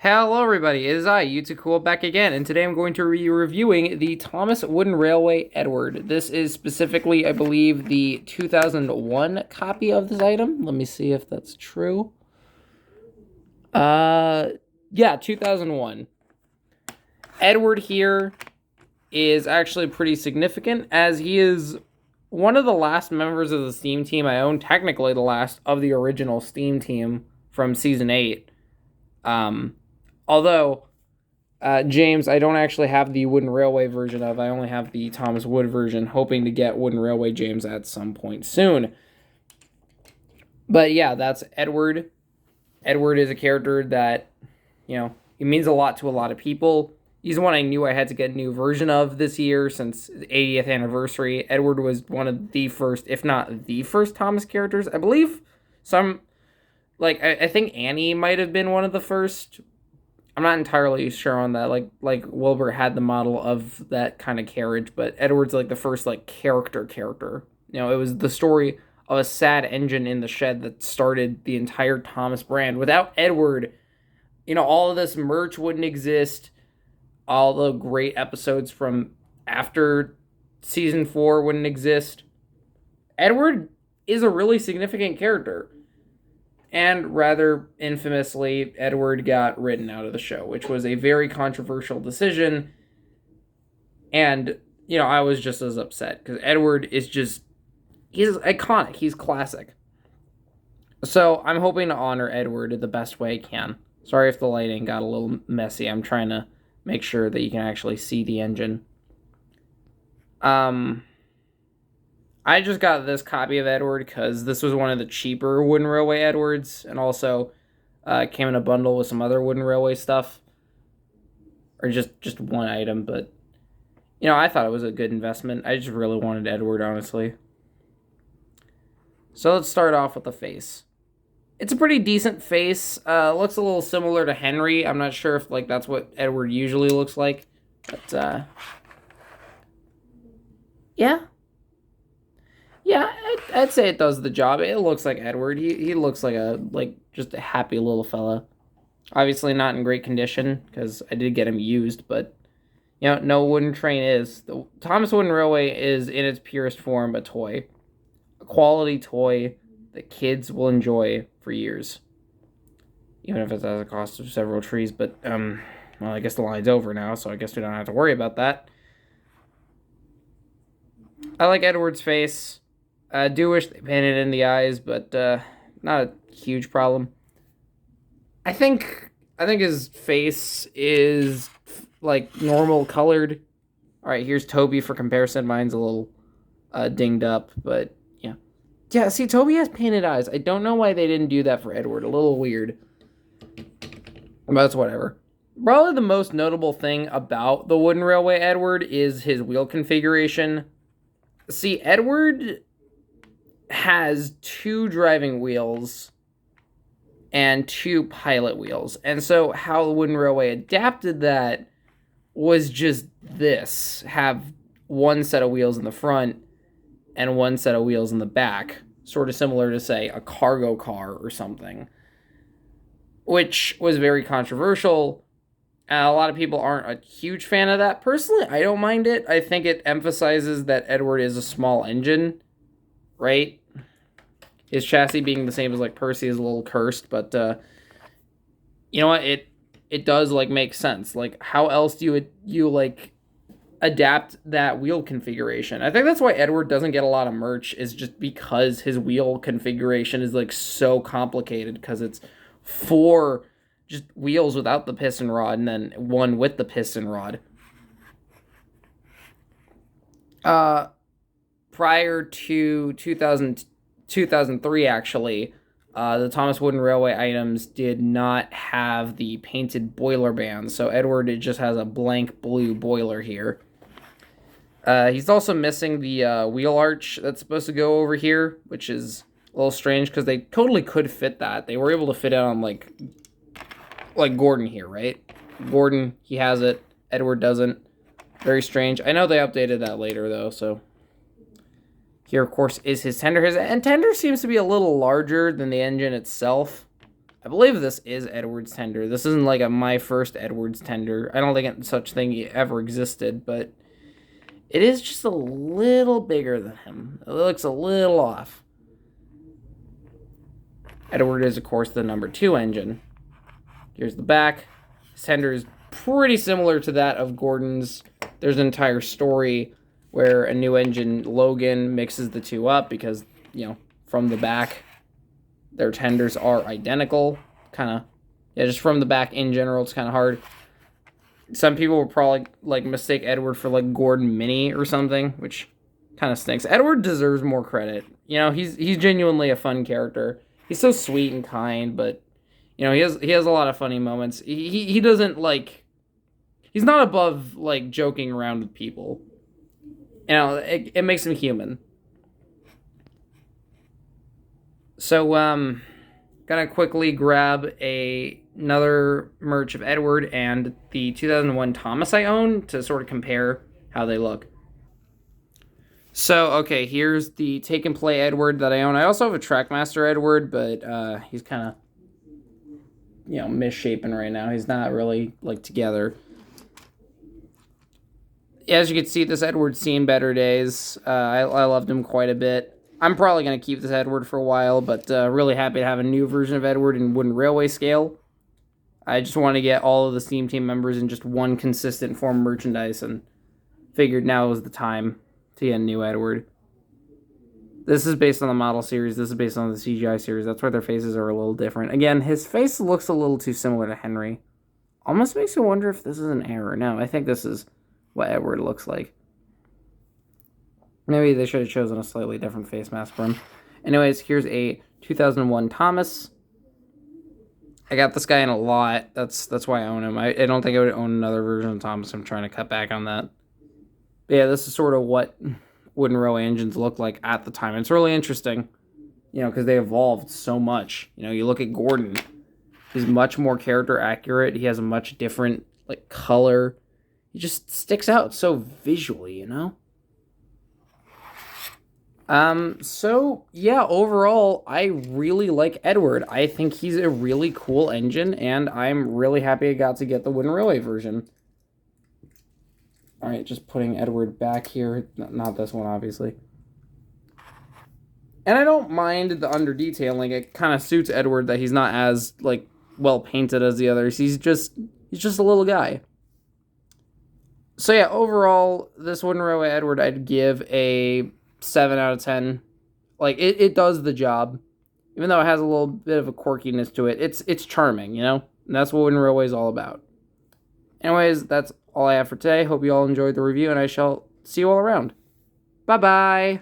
Hello everybody, it is I, Cool, back again, and today I'm going to be reviewing the Thomas Wooden Railway Edward. This is specifically, I believe, the 2001 copy of this item. Let me see if that's true. Yeah, 2001. Edward here is actually pretty significant, as he is one of the last members of the Steam team I own, technically the last of the original Steam team from Season 8. Although, James, I don't actually have the Wooden Railway version of. I only have the Thomas Wood version, hoping to get Wooden Railway James at some point soon. But yeah, that's Edward. Edward is a character that, he means a lot to a lot of people. He's one I knew I had to get a new version of this year since the 80th anniversary. Edward was one of the first, if not the first Thomas characters. I believe I think Annie might have been one of the first. I'm not entirely sure on that. Like Wilbur had the model of that kind of carriage, but Edward's like the first character. It was the story of a sad engine in the shed that started the entire Thomas brand. Without Edward, all of this merch wouldn't exist. All the great episodes from after season 4 wouldn't exist. Edward is a really significant character. And rather infamously, Edward got written out of the show, which was a very controversial decision. And, I was just as upset because Edward is he's iconic. He's classic. So I'm hoping to honor Edward the best way I can. Sorry if the lighting got a little messy. I'm trying to make sure that you can actually see the engine. I just got this copy of Edward because this was one of the cheaper Wooden Railway Edwards, and also came in a bundle with some other Wooden Railway stuff, or just one item. But I thought it was a good investment. I just really wanted Edward, honestly. So let's start off with the face. It's a pretty decent face. Looks a little similar to Henry. I'm not sure if that's what Edward usually looks like, but yeah. Yeah, I'd say it does the job. It looks like Edward. He looks like just a happy little fella. Obviously not in great condition because I did get him used, but no wooden train is. The Thomas Wooden Railway is in its purest form a toy. A quality toy that kids will enjoy for years. Even if it's at the cost of several trees, but well, I guess the line's over now, so I guess we don't have to worry about that. I like Edward's face. I do wish they painted in the eyes, but not a huge problem. I think his face is normal colored. All right, here's Toby for comparison. Mine's a little dinged up, but yeah. Yeah, see, Toby has painted eyes. I don't know why they didn't do that for Edward. A little weird. But that's whatever. Probably the most notable thing about the Wooden Railway Edward is his wheel configuration. See, Edward has 2 driving wheels and 2 pilot wheels. And so how the Wooden Railway adapted that was just this. Have 1 set of wheels in the front and 1 set of wheels in the back. Sort of similar to, say, a cargo car or something. Which was very controversial. A lot of people aren't a huge fan of that. Personally, I don't mind it. I think it emphasizes that Edward is a small engine, right? His chassis being the same as Percy is a little cursed, but you know what? It does make sense. How else do you adapt that wheel configuration? I think that's why Edward doesn't get a lot of merch, is just because his wheel configuration is so complicated, because it's 4 just wheels without the piston rod and then 1 with the piston rod. Prior to 2003, actually, the Thomas Wooden Railway items did not have the painted boiler bands, so Edward, it just has a blank blue boiler here. He's also missing the wheel arch that's supposed to go over here, which is a little strange because they totally could fit that. They were able to fit it on like Gordon here, right? Gordon, he has it. Edward doesn't. Very strange. I know they updated that later, though, so. Here, of course, is his tender. And tender seems to be a little larger than the engine itself. I believe this is Edward's tender. This isn't like a my first Edward's tender. I don't think such thing ever existed, but it is just a little bigger than him. It looks a little off. Edward is, of course, the number 2 engine. Here's the back. His tender is pretty similar to that of Gordon's. There's an entire story where a new engine, Logan, mixes the two up because, from the back, their tenders are identical. Just from the back in general, it's kind of hard. Some people would probably, mistake Edward for, Gordon Mini or something, which kind of stinks. Edward deserves more credit. He's genuinely a fun character. He's so sweet and kind, but, he has a lot of funny moments. He doesn't, he's not above, joking around with people. It makes him human. So, gonna quickly grab another merch of Edward and the 2001 Thomas I own to sort of compare how they look. So, okay, here's the Take and Play Edward that I own. I also have a Trackmaster Edward, but he's kind of, misshapen right now. He's not really, together. As you can see, this Edward's seen better days. I loved him quite a bit. I'm probably going to keep this Edward for a while, but really happy to have a new version of Edward in Wooden Railway scale. I just want to get all of the Steam team members in just one consistent form of merchandise, and figured now was the time to get a new Edward. This is based on the model series. This is based on the CGI series. That's why their faces are a little different. Again, his face looks a little too similar to Henry. Almost makes me wonder if this is an error. No, I think this is what Edward looks like. Maybe they should have chosen a slightly different face mask for him. Anyways, here's a 2001 Thomas. I got this guy in a lot. That's why I own him. I don't think I would own another version of Thomas. I'm trying to cut back on that. But yeah, this is sort of what Wooden Railway engines look like at the time. It's really interesting, because they evolved so much. You look at Gordon. He's much more character accurate. He has a much different, color. He just sticks out so visually, So, yeah, overall, I really like Edward. I think he's a really cool engine, and I'm really happy I got to get the Wooden Railway version. Alright, just putting Edward back here. Not this one, obviously. And I don't mind the under-detailing. It kind of suits Edward that he's not as, well-painted as the others. He's just a little guy. So, yeah, overall, this Wooden Railway Edward, I'd give a 7 out of 10. It does the job. Even though it has a little bit of a quirkiness to it, it's charming, And that's what Wooden Railway is all about. Anyways, that's all I have for today. Hope you all enjoyed the review, and I shall see you all around. Bye-bye!